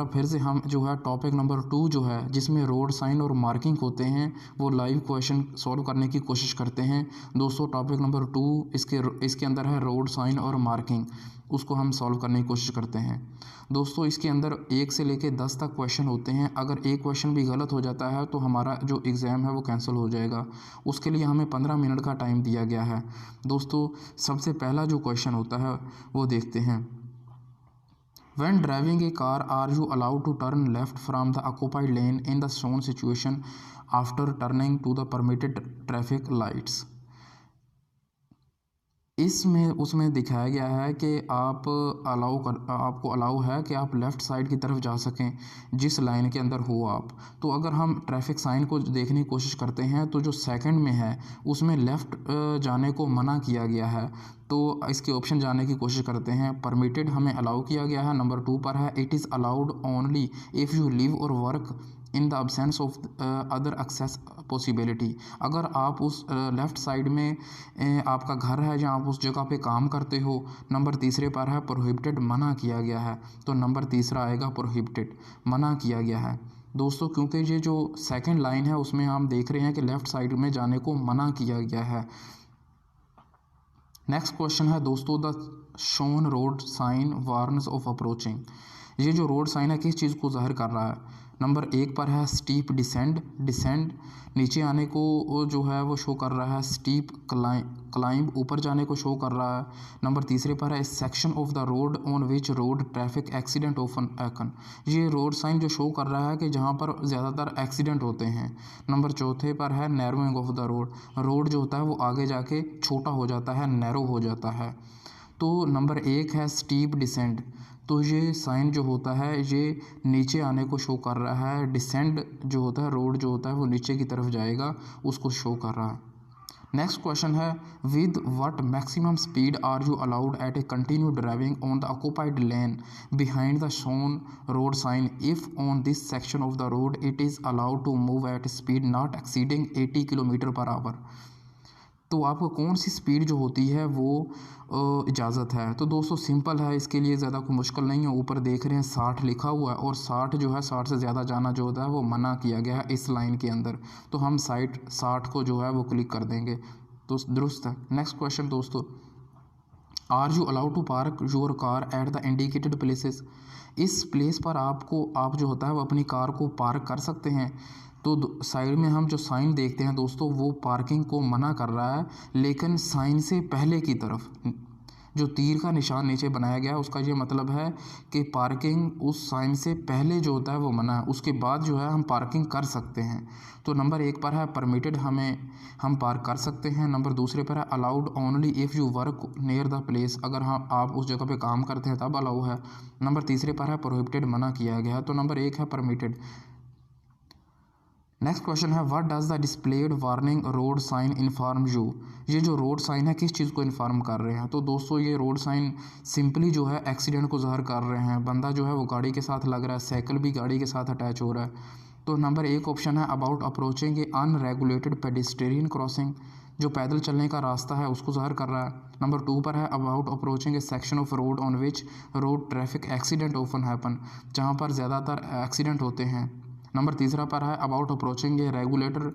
फिर से हम जो है टॉपिक नंबर 2 जो है जिसमें रोड साइन और मार्किंग होते हैं वो लाइव क्वेश्चन सॉल्व करने की कोशिश करते हैं। दोस्तों टॉपिक नंबर 2 इसके अंदर है रोड साइन और मार्किंग, उसको हम सॉल्व करने की कोशिश करते हैं। दोस्तों इसके अंदर 1 से लेकर 10 तक क्वेश्चन होते हैं। अगर एक क्वेश्चन भी गलत हो जाता है तो हमारा जो एग्ज़ाम है वो कैंसिल हो जाएगा। उसके लिए हमें 15 मिनट का टाइम दिया गया है। दोस्तों सबसे पहला जो क्वेश्चन होता है वो देखते हैं। When driving a car, are you allowed to turn left from the occupied lane in the shown situation after turning to the permitted traffic lights? इसमें उसमें दिखाया गया है कि आपको अलाउ है कि आप लेफ़्ट साइड की तरफ जा सकें जिस लाइन के अंदर हो आप। तो अगर हम ट्रैफिक साइन को देखने की कोशिश करते हैं तो जो सेकंड में है उसमें लेफ़्ट जाने को मना किया गया है। तो इसके ऑप्शन जाने की कोशिश करते हैं। परमिटेड हमें अलाउ किया गया है। नंबर 2 पर है it is allowed only if you live or work in the absence of other access possibility. अगर आप उस लेफ़्ट साइड में आपका घर है जहाँ आप उस जगह पे काम करते हो। नंबर 3 पर है प्रोहिबिटेड, मना किया गया है। तो नंबर 3 आएगा प्रोहिबिटेड, मना किया गया है। दोस्तों क्योंकि ये जो सेकंड लाइन है उसमें हम देख रहे हैं कि लेफ़्ट साइड में जाने को मना किया गया है। नेक्स्ट क्वेश्चन है दोस्तों the shown road sign warns of approaching. ये जो रोड साइन है किस चीज़ को ज़ाहिर कर रहा है। नंबर 1 पर है स्टीप डिसेंड नीचे आने को जो है वो शो कर रहा है। स्टीप क्लाइंब ऊपर जाने को शो कर रहा है। नंबर 3 पर है section of the road on which road traffic accident often happen. ये रोड साइन जो शो कर रहा है कि जहाँ पर ज़्यादातर एक्सीडेंट होते हैं। नंबर 4 पर है नैरोइंग ऑफ द रोड जो होता है वो आगे जाके छोटा हो जाता है, नैरो हो जाता है। तो नंबर 1 है स्टीप डिसेंड। तो ये साइन जो होता है ये नीचे आने को शो कर रहा है। डिसेंड जो होता है रोड जो होता है वो नीचे की तरफ जाएगा, उसको शो कर रहा है। नेक्स्ट क्वेश्चन है with what maximum speed are you allowed at a continue driving on the occupied lane behind the shown road sign if on this section of the road it is allowed to move at speed not exceeding 80 kilometre per hour. तो आपको कौन सी speed जो होती है वो इजाज़त है। तो दोस्तों सिंपल है, इसके लिए ज़्यादा कोई मुश्किल नहीं है। ऊपर देख रहे हैं 60 लिखा हुआ है और 60 जो है 60 से ज़्यादा जाना जो होता है वो मना किया गया है इस लाइन के अंदर। तो हम साइड 60 को जो है वो क्लिक कर देंगे। तो दुरुस्त है। नेक्स्ट क्वेश्चन दोस्तों are you allowed to park your car at the indicated places. इस प्लेस पर आप जो होता है वो अपनी कार को पार्क कर सकते हैं। तो साइड में हम जो साइन देखते हैं दोस्तों वो पार्किंग को मना कर रहा है, लेकिन साइन से पहले की तरफ जो तीर का निशान नीचे बनाया गया है उसका ये मतलब है कि पार्किंग उस साइन से पहले जो होता है वो मना है, उसके बाद जो है हम पार्किंग कर सकते हैं। तो नंबर 1 पर है परमिटेड, हम पार्क कर सकते हैं। नंबर 2 पर है allowed only if you work near the place, अगर आप उस जगह पे काम करते हैं तब अलाउ है। नंबर 3 पर है प्रोहिबिटेड, मना किया गया है। तो नंबर 1 है परमिटेड। नेक्स्ट क्वेश्चन है what does the displayed warning road sign inform you. ये जो रोड साइन है किस चीज़ को इन्फॉर्म कर रहे हैं। तो दोस्तों ये रोड साइन सिंपली जो है एक्सीडेंट को ज़ाहिर कर रहे हैं। बंदा जो है वो गाड़ी के साथ लग रहा है, साइकिल भी गाड़ी के साथ अटैच हो रहा है। तो नंबर 1 ऑप्शन है about approaching A unregulated pedestrian crossing, जो पैदल चलने का रास्ता है उसको ज़ाहिर कर रहा है। नंबर 2 पर है about approaching A section of road on which road traffic accident often happen, जहाँ पर ज़्यादातर एक्सीडेंट होते हैं। नंबर 3 पर है about approaching A regulator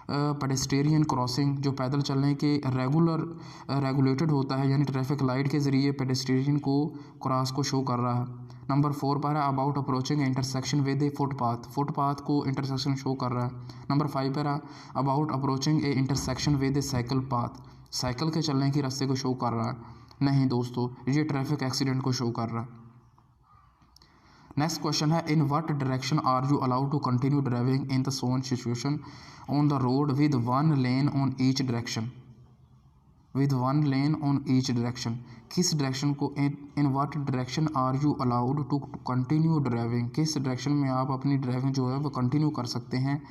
pedestrian crossing, जो पैदल चलने के रेगुलेटेड होता है, यानी ट्रैफिक लाइट के ज़रिए पेडेस्ट्रियन को क्रॉस को शो कर रहा है। नंबर 4 पर है about approaching intersection with A footpath को इंटरसेक्शन शो कर रहा है। नंबर 5 पर है about approaching A intersection with A cycle path, cycle के चलने की रास्ते को शो कर रहा है। नहीं दोस्तों ये ट्रैफिक एक्सीडेंट को शो कर रहा है। नेक्स्ट क्वेश्चन है in what direction are you allowed to continue driving in the shown situation on the road with one lane on each direction. किस डायरेक्शन को in what direction are you allowed to continue driving, किस direction में आप अपनी driving जो है वो continue कर सकते हैं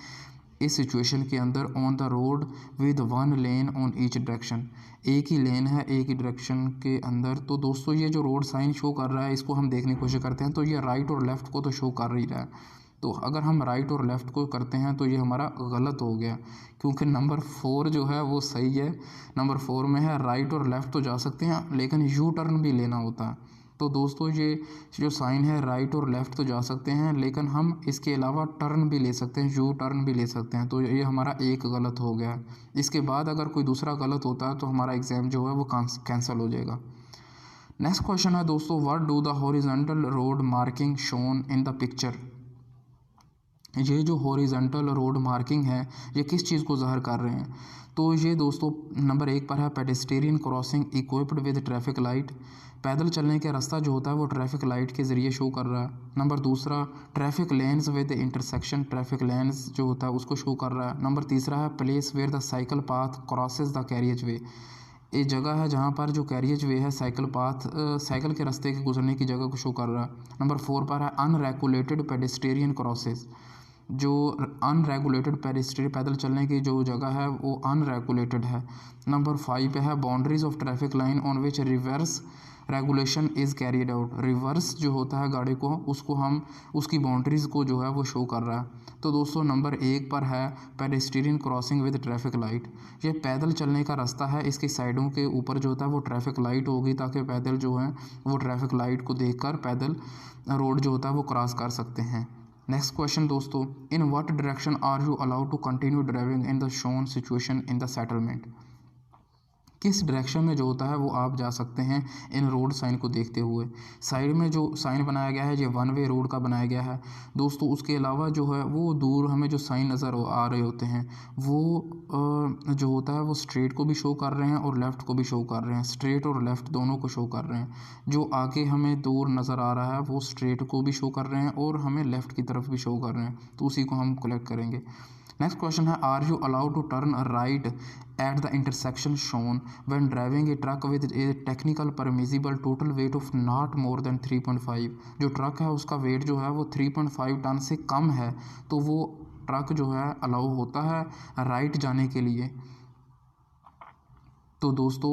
इस सिचुएशन के अंदर। On the road with one lane on each direction, एक ही लेन है एक ही डायरेक्शन के अंदर। तो दोस्तों ये जो रोड साइन शो कर रहा है इसको हम देखने की कोशिश करते हैं तो ये राइट और लेफ़्ट को तो शो कर ही रहा है। तो अगर हम राइट और लेफ़्ट को करते हैं तो ये हमारा गलत हो गया, क्योंकि नंबर 4 जो है वो सही है। नंबर 4 में है राइट और लेफ़्ट तो जा सकते हैं लेकिन यू टर्न भी लेना होता है। तो दोस्तों ये जो साइन है राइट और लेफ़्ट तो जा सकते हैं, लेकिन हम इसके अलावा टर्न भी ले सकते हैं, यू टर्न भी ले सकते हैं। तो ये हमारा एक गलत हो गया। इसके बाद अगर कोई दूसरा गलत होता है तो हमारा एग्ज़ाम जो है वो कैंसिल हो जाएगा। नेक्स्ट क्वेश्चन है दोस्तों, what do the horizontal road marking shown in the picture. ये जो हॉरिजॉन्टल रोड मार्किंग है ये किस चीज़ को ज़ाहिर कर रहे हैं। तो ये दोस्तों नंबर 1 पर है pedestrian crossing equipped with traffic light. पैदल चलने का रास्ता जो होता है वो ट्रैफिक लाइट के ज़रिए शो कर रहा है। Number 2 traffic lens with intersection, traffic lens जो होता है उसको शो कर रहा है। नंबर 3 है place where the cycle path crosses the carriageway. ये जगह है जहाँ पर जो कैरियज वे है साइकिल पाथ साइकिल के रास्ते के गुजरने की जगह को शो कर रहा है। नंबर 4 पर है अनरेगुलेटेड पेडेस्टेरियन क्रॉसेस। जो अनरेगुलेटेड पेडेस्ट्रियन पैदल चलने की जो जगह है वो अनरेगुलेटेड है। नंबर 5 पे है boundaries of traffic line on which reverse regulation is carried out. Reverse जो होता है गाड़ी को उसको हम उसकी बाउंड्रीज़ को जो है वो शो कर रहा है। तो दोस्तों नंबर 1 पर है pedestrian crossing with traffic light. ये पैदल चलने का रास्ता है, इसकी साइडों के ऊपर जो होता है वो ट्रैफिक लाइट होगी ताकि पैदल जो है वो ट्रैफिक लाइट को देखकर पैदल रोड जो होता है वो क्रॉस कर सकते हैं। नेक्स्ट क्वेश्चन दोस्तों, in what direction are you allowed to continue driving in the shown situation in the settlement. किस डायरेक्शन में जो होता है वो आप जा सकते हैं इन रोड साइन को देखते हुए। साइड में जो साइन बनाया गया है ये वन वे रोड का बनाया गया है दोस्तों। उसके अलावा जो है वो दूर हमें जो साइन नज़र आ रहे होते हैं वो जो होता है वो स्ट्रेट को भी शो कर रहे हैं और लेफ़्ट को भी शो कर रहे हैं। स्ट्रेट और लेफ़्ट दोनों को शो कर रहे हैं। जो आगे हमें दूर नज़र आ रहा है वो स्ट्रेट को भी शो कर रहे हैं और हमें लेफ़्ट की तरफ भी शो कर रहे हैं, तो उसी को हम कलेक्ट करेंगे। नेक्स्ट क्वेश्चन है, are you allowed to turn right at the intersection shown when driving a truck with a technical permissible total weight of not more than 3.5। जो ट्रक है उसका वेट जो है वो 3.5 टन से कम है तो वो ट्रक जो है अलाउ होता है राइट जाने के लिए। तो दोस्तों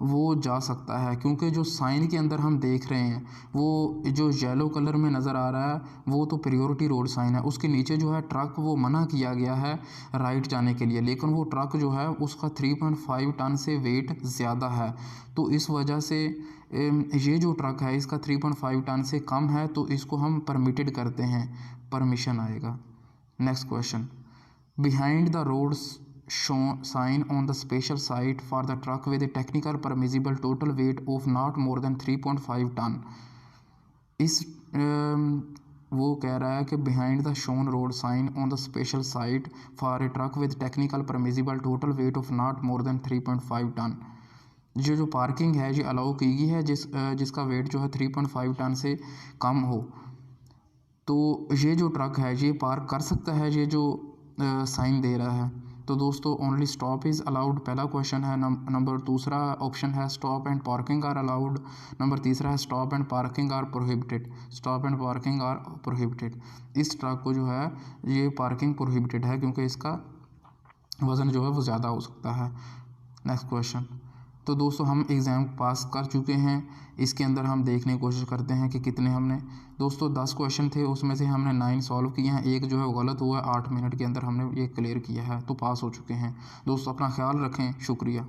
वो जा सकता है क्योंकि जो साइन के अंदर हम देख रहे हैं वो जो येलो कलर में नज़र आ रहा है वो तो प्रायोरिटी रोड साइन है। उसके नीचे जो है ट्रक वो मना किया गया है राइट जाने के लिए, लेकिन वो ट्रक जो है उसका 3.5 टन से वेट ज़्यादा है। तो इस वजह से ये जो ट्रक है इसका 3.5 टन से कम है तो इसको हम परमिटेड करते हैं, परमिशन आएगा। Next question, behind the roads show sign on the special site for the truck with a technical permissible total weight of not more than 3.5 ton। इस वो कह रहा है कि behind the shown road sign on the special site for a truck with technical permissible total weight of not more than 3.5 ton। जो parking है ये allow की गई है जिसका वेट जो है 3.5 टन से कम हो, तो ये जो ट्रक है ये पार्क कर सकता है ये जो साइन दे रहा है। तो दोस्तों ओनली स्टॉप इज़ अलाउड पहला क्वेश्चन है। नंबर 2 ऑप्शन है stop and parking are allowed. Number 3 है stop and parking are prohibited. Stop and parking are prohibited. इस ट्रक को जो है ये पार्किंग प्रोहिबिटेड है क्योंकि इसका वज़न जो है वो ज़्यादा हो सकता है। नेक्स्ट क्वेश्चन, तो दोस्तों हम एग्ज़ाम पास कर चुके हैं। इसके अंदर हम देखने की कोशिश करते हैं कि कितने हमने दोस्तों 10 क्वेश्चन थे उसमें से हमने 9 सॉल्व किए हैं, एक जो है गलत हुआ है। 8 मिनट के अंदर हमने ये क्लियर किया है तो पास हो चुके हैं। दोस्तों अपना ख्याल रखें, शुक्रिया।